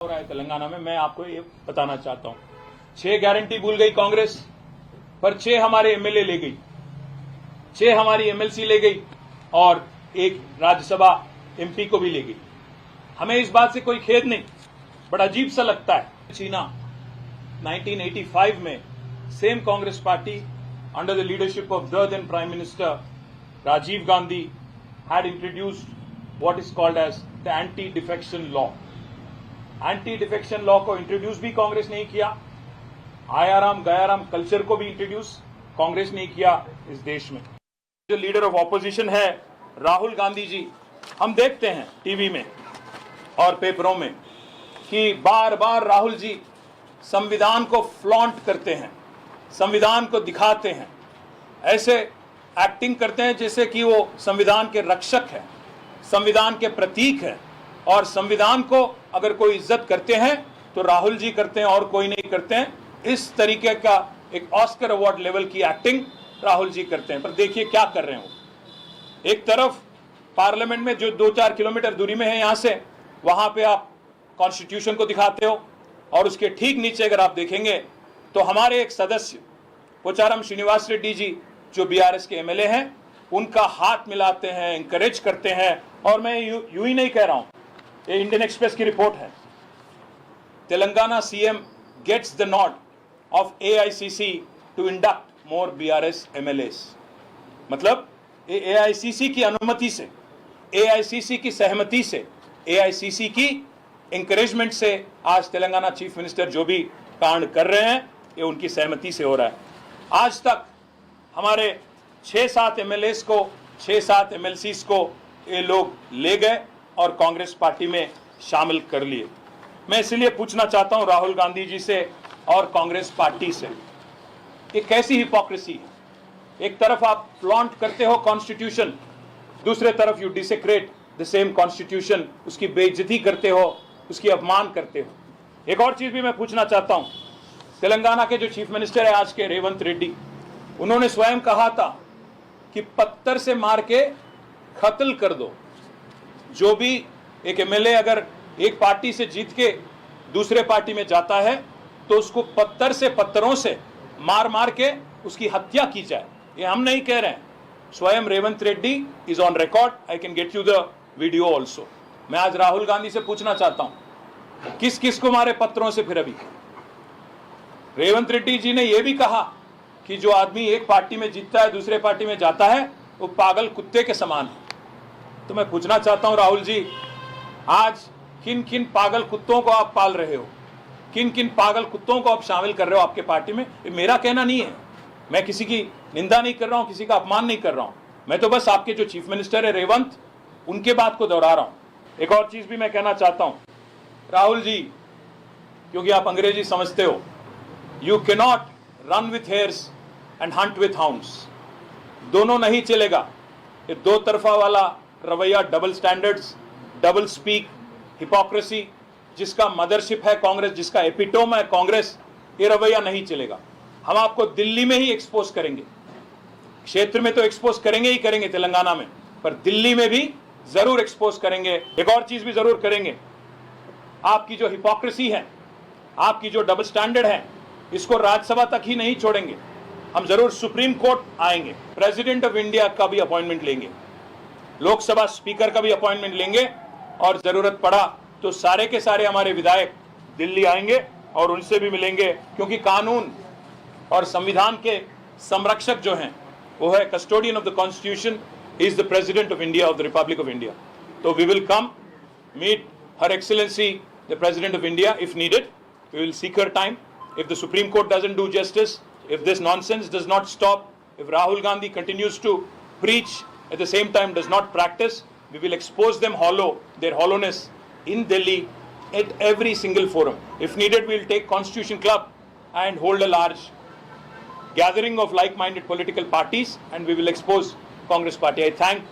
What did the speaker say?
हो रहा है तेलंगाना में, मैं आपको ये बताना चाहता हूं। 6 गारंटी भूल गई कांग्रेस, पर 6 हमारे एमएलए ले गई, 6 हमारी एमएलसी ले गई और एक राज्यसभा एमपी को भी ले गई। हमें इस बात से कोई खेद नहीं, बड़ा अजीब सा लगता है। चीना 1985 में same Congress party under the leadership of the then prime minister Rajiv Gandhi had introduced what is called as the anti-defection law. Anti-defection law को इंट्रोड्यूस भी कांग्रेस नहीं किया, आयाराम गयाराम कल्चर को भी इंट्रोड्यूस कांग्रेस नहीं किया इस देश में। जो लीडर ऑफ ऑपोजिशन है राहुल गांधी जी, हम देखते हैं टीवी में और पेपरों में कि बार बार राहुल जी संविधान को फ्लॉन्ट करते हैं, संविधान को दिखाते हैं, ऐसे एक्टिंग करते हैं जैसे कि वो संविधान के रक्षक है, संविधान के प्रतीक है, और संविधान को अगर कोई इज्जत करते हैं तो राहुल जी करते हैं और कोई नहीं करते हैं। इस तरीके का एक ऑस्कर अवार्ड लेवल की एक्टिंग राहुल जी करते हैं। पर देखिए क्या कर रहे हैं वो। एक तरफ पार्लियामेंट में जो 2-4 किलोमीटर दूरी में है यहां से, वहां पे आप कॉन्स्टिट्यूशन को दिखाते हो, और उसके ठीक नीचे अगर आप देखेंगे तो हमारे एक सदस्य पोचारम श्रीनिवास रेड्डी जी जो बीआरएस के एमएलए हैं, उनका हाथ मिलाते हैं, इंकरेज करते हैं। और मैं यूं ही नहीं कह रहा हूं, ये इंडियन एक्सप्रेस की रिपोर्ट है। Telangana CM gets the nod of AICC to induct more BRS MLAs. मतलब एआईसीसी की अनुमति से, एआईसीसी की सहमति से, एआईसीसी की इंकरेजमेंट से आज तेलंगाना चीफ मिनिस्टर जो भी कांड कर रहे हैं ये उनकी सहमति से हो रहा है। आज तक हमारे 6-7 एमएलएस को, 6-7 एमएलसीज को ये लोग ले गए और कांग्रेस पार्टी में शामिल कर लिए। मैं इसलिए पूछना चाहता हूं राहुल गांधी जी से और कांग्रेस पार्टी से, ये कैसी हिपोक्रेसी है। एक तरफ आप फ्लॉन्ट करते हो कॉन्स्टिट्यूशन, दूसरे तरफ यू डिसेक्रेट द सेम कॉन्स्टिट्यूशन, उसकी बेइज्जती करते हो, उसकी अपमान करते हो। एक और चीज भी मैं पूछना चाहता हूं, तेलंगाना के जो चीफ मिनिस्टर है आज के रेवंत रेड्डी, उन्होंने स्वयं कहा था कि पत्थर से मार के कत्ल कर दो। जो भी एक एमएलए अगर एक पार्टी से जीत के दूसरे पार्टी में जाता है तो उसको पत्थरों से मार मार के उसकी हत्या की जाए। ये हम नहीं कह रहे हैं, स्वयं Revanth Reddy is on record, I can get you the video also. मैं आज राहुल गांधी से पूछना चाहता हूं, किस किस को मारे पत्थरों से। फिर अभी रेवंत रेड्डी जी ने यह भी कहा कि जो आदमी एक पार्टी में जीतता है दूसरे पार्टी में जाता है वो पागल कुत्ते के समान है। तो मैं पूछना चाहता हूं राहुल जी, आज किन किन पागल कुत्तों को आप पाल रहे हो, किन किन पागल कुत्तों को आप शामिल कर रहे हो आपके पार्टी में। ये मेरा कहना नहीं है, मैं किसी की निंदा नहीं कर रहा हूं, किसी का अपमान नहीं कर रहा हूं, मैं तो बस आपके जो चीफ मिनिस्टर है रेवंत, उनके बात को दोहरा रहा हूं। एक और चीज भी मैं कहना चाहता हूं राहुल जी, क्योंकि आप अंग्रेजी समझते हो, you cannot run with hairs and Hunt with hounds. दोनों नहीं चलेगा। ये दो तरफा वाला रवैया, double standards, double speak, hypocrisy, जिसका मदरशिप है कांग्रेस, जिसका एपिटोम है कांग्रेस, ये रवैया नहीं चलेगा। हम आपको दिल्ली में ही एक्सपोज करेंगे, क्षेत्र में तो एक्सपोज करेंगे ही करेंगे तेलंगाना में, पर दिल्ली में भी जरूर एक्सपोज करेंगे। एक और चीज भी जरूर करेंगे, आपकी जो हिपोक्रेसी है, आपकी जो डबल स्टैंडर्ड है, इसको राज्यसभा तक ही नहीं छोड़ेंगे, हम जरूर सुप्रीम कोर्ट आएंगे, प्रेसिडेंट ऑफ इंडिया का भी अपॉइंटमेंट लेंगे, लोकसभा स्पीकर का भी अपॉइंटमेंट लेंगे, और जरूरत पड़ा तो सारे के सारे हमारे विधायक दिल्ली आएंगे और उनसे भी मिलेंगे, क्योंकि कानून और संविधान के संरक्षक जो हैं वो है custodian of the constitution, is the president of India, of the republic of India. तो we will come meet her excellency the president of India if needed, we will seek her time. If the Supreme Court doesn't do justice, if this nonsense does not stop, if Rahul Gandhi continues to preach at the same time does not practice, we will expose them hollow, their hollowness in Delhi at every single forum. If needed, we will take Constitution Club and hold a large gathering of like-minded political parties, and we will expose Congress party. I thank